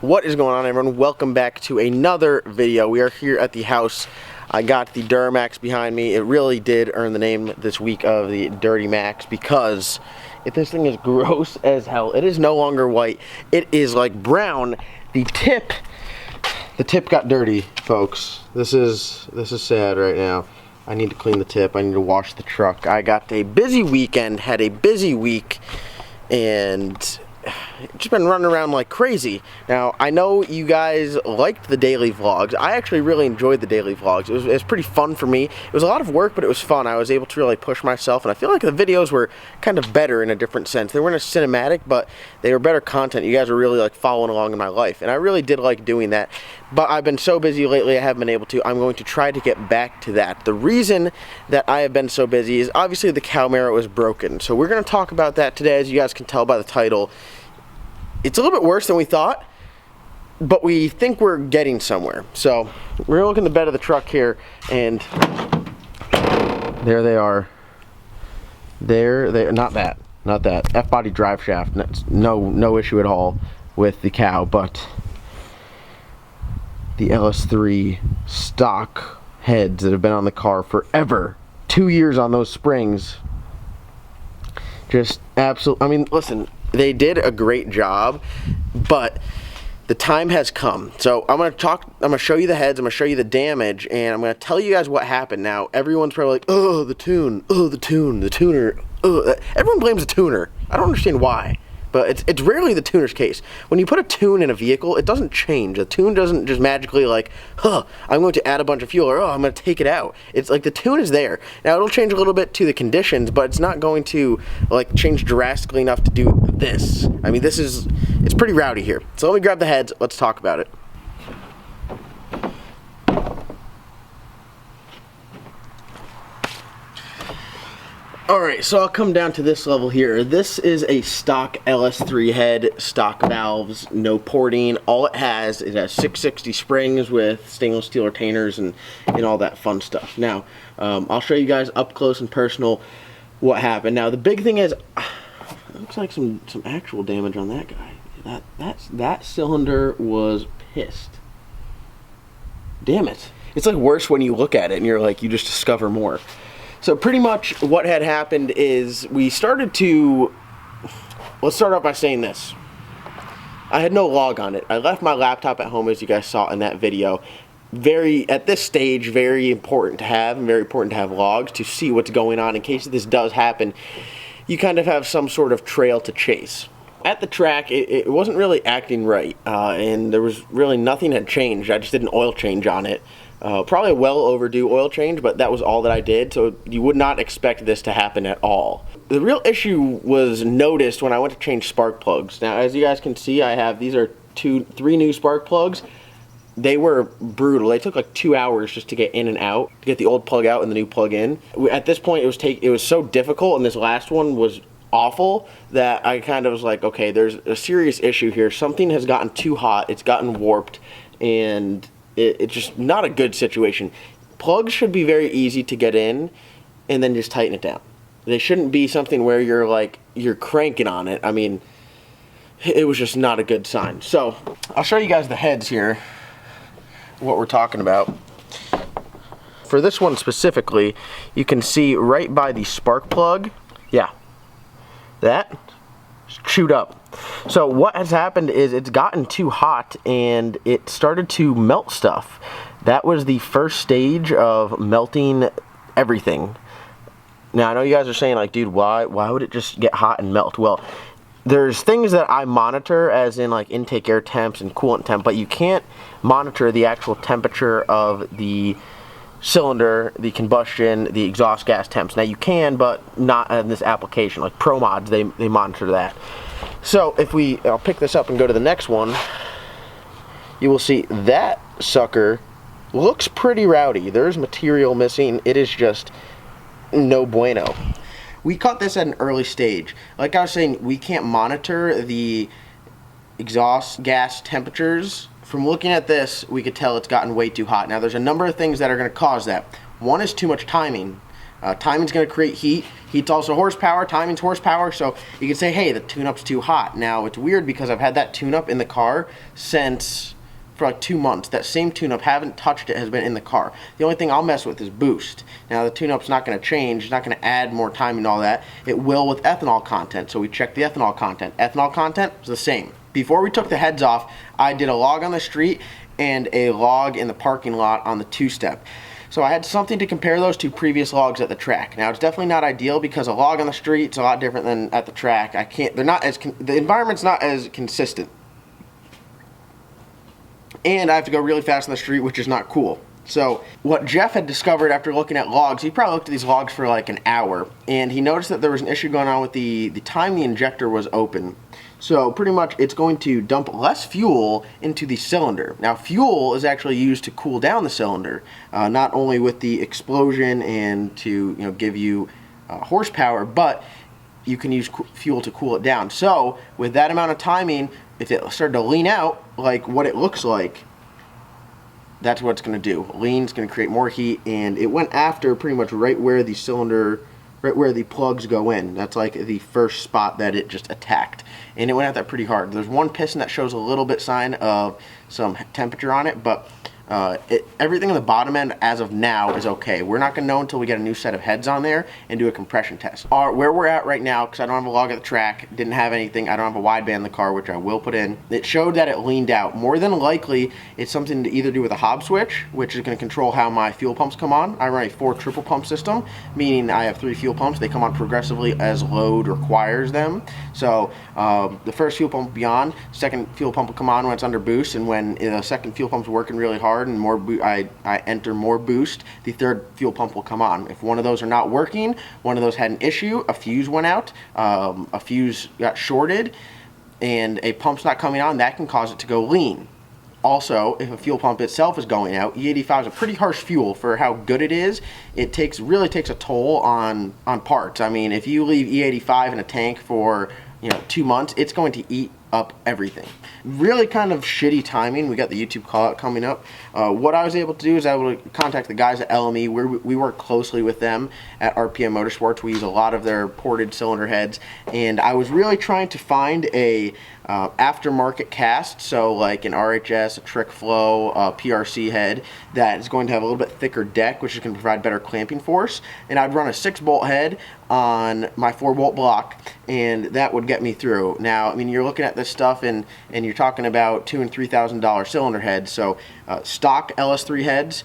What is going on, everyone? Welcome back to another video. We are here at the house. I got the Duramax behind me. It really did earn the name this week of the Dirty Max because this thing is gross as hell. It is no longer white. It is like brown. The tip got dirty, folks. This is sad right now. I need to clean the tip. I need to wash the truck. I got a busy weekend, had a busy week, and just been running around like crazy. Now, I know you guys liked the daily vlogs. I actually really enjoyed the daily vlogs. It was pretty fun for me. It was a lot of work, but it was fun. I was able to really push myself, and I feel like the videos were kind of better in a different sense. They weren't as cinematic, but they were better content. You guys were really like following along in my life, and I really did like doing that. But I've been so busy lately, I haven't been able to. I'm going to try to get back to that. The reason that I have been so busy is obviously the Cowmaro was broken. So we're going to talk about that today, as you guys can tell by the title. It's a little bit worse than we thought, but we think we're getting somewhere. So we're looking at the bed of the truck here, and there they are. Not that F-body drive shaft. No issue at all with the cow, but the LS3 stock heads that have been on the car forever. 2 years on those springs. Just absolute. I mean, listen. They did a great job, but the time has come. So I'm going to show you the heads, I'm going to show you the damage, and I'm going to tell you guys what happened. Now, everyone's probably like, oh, the tuner, everyone blames the tuner. I don't understand why, but it's rarely the tuner's case. When you put a tune in a vehicle, it doesn't change. The tune doesn't just magically like, I'm going to add a bunch of fuel, or I'm going to take it out. It's like the tune is there. Now, it'll change a little bit to the conditions, but it's not going to like change drastically enough to do this. I mean, it's pretty rowdy here. So let me grab the heads, let's talk about it. Alright, so I'll come down to this level here. This is a stock LS3 head, stock valves, no porting. All it has 660 springs with stainless steel retainers and all that fun stuff. Now, I'll show you guys up close and personal what happened. Now, the big thing is, it looks like some actual damage on that guy. That cylinder was pissed. Damn it. It's like worse when you look at it and you're like, you just discover more. So pretty much what had happened is let's start off by saying this. I had no log on it. I left my laptop at home, as you guys saw in that video. At this stage, very important to have, and very important to have logs to see what's going on in case this does happen. You kind of have some sort of trail to chase. At the track, it wasn't really acting right, and there was really nothing had changed. I just did an oil change on it. Probably a well overdue oil change, but that was all that I did, so you would not expect this to happen at all. The real issue was noticed when I went to change spark plugs. Now, as you guys can see, these are three new spark plugs. They were brutal. They took like 2 hours just to get in and out, to get the old plug out and the new plug in. At this point, it was so difficult, and this last one was awful, that I kind of was like, okay, there's a serious issue here. Something has gotten too hot, it's gotten warped, and it's just not a good situation. Plugs should be very easy to get in and then just tighten it down. They shouldn't be something where you're cranking on it. I mean, it was just not a good sign. So I'll show you guys the heads here, what we're talking about. For this one specifically, you can see right by the spark plug, yeah, that chewed up. So what has happened is it's gotten too hot and it started to melt stuff. That was the first stage of melting everything. Now, I know you guys are saying, like, dude, why would it just get hot and melt? Well, there's things that I monitor, as in like intake air temps and coolant temp, but you can't monitor the actual temperature of the cylinder, the combustion, the exhaust gas temps. Now, you can, but not in this application. Like Pro Mods, they monitor that. So if I'll pick this up and go to the next one, you will see that sucker looks pretty rowdy. There's material missing. It is just no bueno. We caught this at an early stage. Like I was saying, we can't monitor the exhaust gas temperatures. From looking at this, we could tell it's gotten way too hot. Now, there's a number of things that are going to cause that. One is too much timing. Timing's going to create heat. Heat's also horsepower. Timing's horsepower. So you can say, hey, the tune-up's too hot. Now, it's weird because I've had that tune-up in the car for like 2 months. That same tune-up, haven't touched it, has been in the car. The only thing I'll mess with is boost. Now, the tune-up's not going to change. It's not going to add more timing and all that. It will with ethanol content. So we checked the ethanol content. Ethanol content is the same. Before we took the heads off, I did a log on the street and a log in the parking lot on the two-step. So I had something to compare those to previous logs at the track. Now, it's definitely not ideal because a log on the street is a lot different than at the track. The environment's not as consistent. And I have to go really fast on the street, which is not cool. So what Jeff had discovered after looking at logs, he probably looked at these logs for like an hour, and he noticed that there was an issue going on with the time the injector was open. So pretty much it's going to dump less fuel into the cylinder. Now, fuel is actually used to cool down the cylinder, not only with the explosion and to give you horsepower, but you can use fuel to cool it down. So with that amount of timing, if it started to lean out like what it looks like, that's what it's going to do. Lean's going to create more heat, and it went after pretty much right where the cylinder, right where the plugs go in. That's like the first spot that it just attacked, and it went at that pretty hard. There's one piston that shows a little bit sign of some temperature on it, but everything on the bottom end as of now is okay. We're not going to know until we get a new set of heads on there and do a compression test. Where we're at right now, because I don't have a log at the track, didn't have anything, I don't have a wideband in the car, which I will put in. It showed that it leaned out. More than likely, it's something to either do with a Hob switch, which is going to control how my fuel pumps come on. I run a 4 triple pump system, meaning I have 3 fuel pumps. They come on progressively as load requires them. So the first fuel pump will be on, second fuel pump will come on when it's under boost, and when the second fuel pump's working really hard and I enter more boost, the third fuel pump will come on. If one of those are not working, one of those had an issue, a fuse went out, a fuse got shorted, and a pump's not coming on, that can cause it to go lean. Also, if a fuel pump itself is going out, E85 is a pretty harsh fuel for how good it is. It really takes a toll on parts. I mean, if you leave E85 in a tank for 2 months, it's going to eat up everything. Really kind of shitty timing. We got the YouTube call out coming up. What I was able to do is I was able to contact the guys at LME. We work closely with them at RPM Motorsports. We use a lot of their ported cylinder heads, and I was really trying to find a aftermarket cast, so like an RHS, a Trick Flow, a PRC head that is going to have a little bit thicker deck, which is going to provide better clamping force. And I'd run a 6-bolt head on my 4-bolt block, and that would get me through. Now, I mean, you're looking at this stuff, and you're talking about $2,000 and $3,000 cylinder heads. So stock LS3 heads,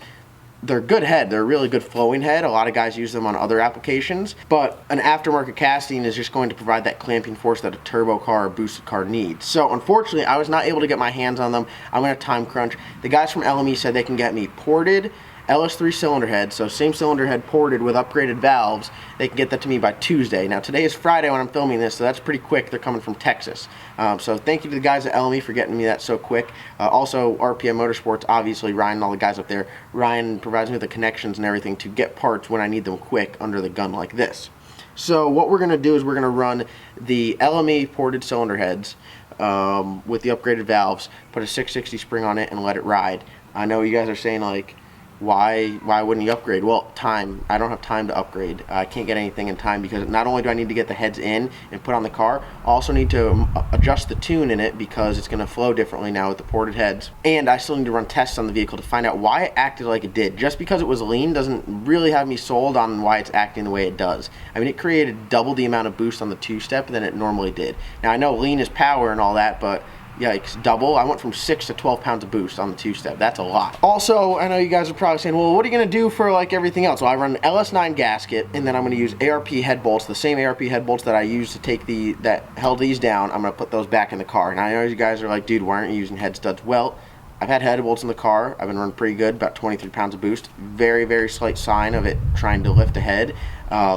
they're good head. They're a really good flowing head. A lot of guys use them on other applications, but an aftermarket casting is just going to provide that clamping force that a turbo car or boosted car needs. So unfortunately, I was not able to get my hands on them. I'm in a time crunch. The guys from LME said they can get me ported LS3 cylinder head, so same cylinder head ported with upgraded valves. They can get that to me by Tuesday. Now, today is Friday when I'm filming this, so that's pretty quick. They're coming from Texas. So thank you to the guys at LME for getting me that so quick. Also, RPM Motorsports, obviously, Ryan and all the guys up there. Ryan provides me with the connections and everything to get parts when I need them quick under the gun like this. So what we're going to do is we're going to run the LME ported cylinder heads with the upgraded valves, put a 660 spring on it, and let it ride. I know you guys are saying, like, why wouldn't you upgrade? Well, time. I don't have time to upgrade. I can't get anything in time because not only do I need to get the heads in and put on the car, I also need to adjust the tune in it because it's going to flow differently now with the ported heads. And I still need to run tests on the vehicle to find out why it acted like it did. Just because it was lean doesn't really have me sold on why it's acting the way it does. I mean, it created double the amount of boost on the two-step than it normally did. Now, I know lean is power and all that, but yikes, double. I went from 6 to 12 pounds of boost on the two-step. That's a lot. Also, I know you guys are probably saying, well, what are you going to do for like everything else? Well, I run an LS9 gasket, and then I'm going to use ARP head bolts, the same ARP head bolts that I used to take that held these down. I'm going to put those back in the car. And I know you guys are like, dude, why aren't you using head studs? Well, I've had head bolts in the car. I've been running pretty good, about 23 pounds of boost. Very, very slight sign of it trying to lift ahead.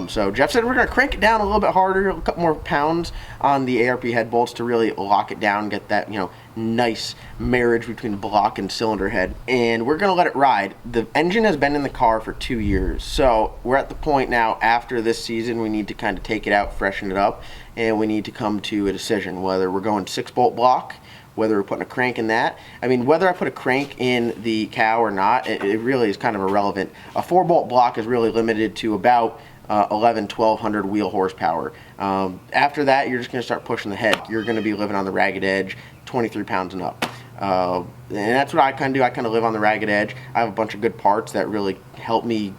So Jeff said we're going to crank it down a little bit harder, a couple more pounds on the ARP head bolts to really lock it down, get that, nice marriage between the block and cylinder head. And we're going to let it ride. The engine has been in the car for 2 years. So we're at the point now after this season we need to kind of take it out, freshen it up, and we need to come to a decision whether we're going 6-bolt block, whether we're putting a crank in that. I mean, whether I put a crank in the cow or not, it really is kind of irrelevant. A 4-bolt block is really limited to about 1200 wheel horsepower. After that, you're just going to start pushing the head. You're going to be living on the ragged edge, 23 pounds and up. And that's what I kind of do. I kind of live on the ragged edge. I have a bunch of good parts that really help me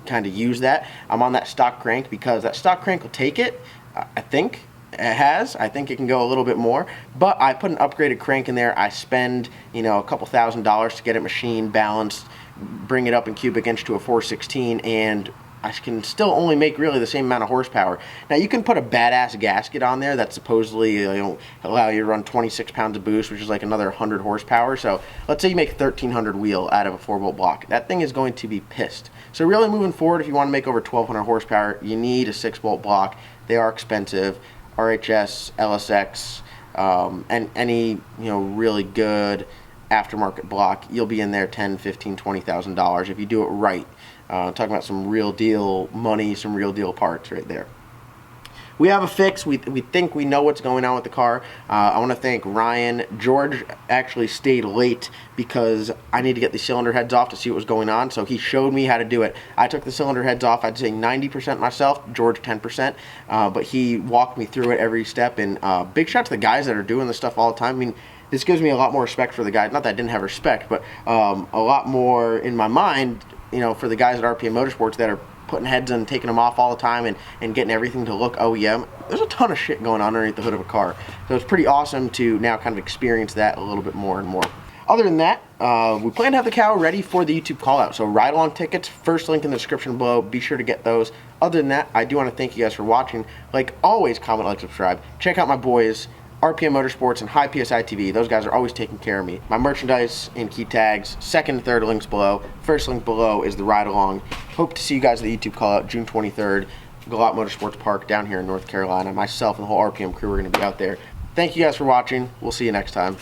kind of use that. I'm on that stock crank because that stock crank will take it. I think I think it can go a little bit more, but I put an upgraded crank in there. I spend, you know, a couple $1,000s to get it machined, balanced, bring it up in cubic inch to a 416, and I can still only make really the same amount of horsepower. Now you can put a badass gasket on there that supposedly, you know, allow you to run 26 pounds of boost, which is like another 100 horsepower. So let's say you make 1300 wheel out of a 4-bolt block. That thing is going to be pissed. So really moving forward, if you want to make over 1200 horsepower, you need a 6-bolt block. They are expensive. RHS, LSX, and any, you know, really good aftermarket block, you'll be in there $10,000, $15,000, $20,000 if you do it right. Talking about some real deal money, some real deal parts right there. We have a fix. We think we know what's going on with the car. I want to thank Ryan. George actually stayed late because I need to get the cylinder heads off to see what was going on, so he showed me how to do it. I took the cylinder heads off, I'd say 90% myself, George 10%, but he walked me through it every step, and big shout to the guys that are doing this stuff all the time. I mean, this gives me a lot more respect for the guys. Not that I didn't have respect, but a lot more in my mind, you know, for the guys at RPM Motorsports that are putting heads in, taking them off all the time, and getting everything to look OEM. There's a ton of shit going on underneath the hood of a car. So it's pretty awesome to now kind of experience that a little bit more and more. Other than that, we plan to have the cow ready for the YouTube call out. So ride along tickets, first link in the description below. Be sure to get those. Other than that, I do want to thank you guys for watching. Like always, comment, like, subscribe. Check out my boys, RPM Motorsports and High PSI TV. Those guys are always taking care of me. My merchandise and key tags, second and third links below. First link below is the ride along. Hope to see you guys at the YouTube call out June 23rd. Galot Motorsports Park down here in North Carolina. Myself and the whole RPM crew are going to be out there. Thank you guys for watching. We'll see you next time.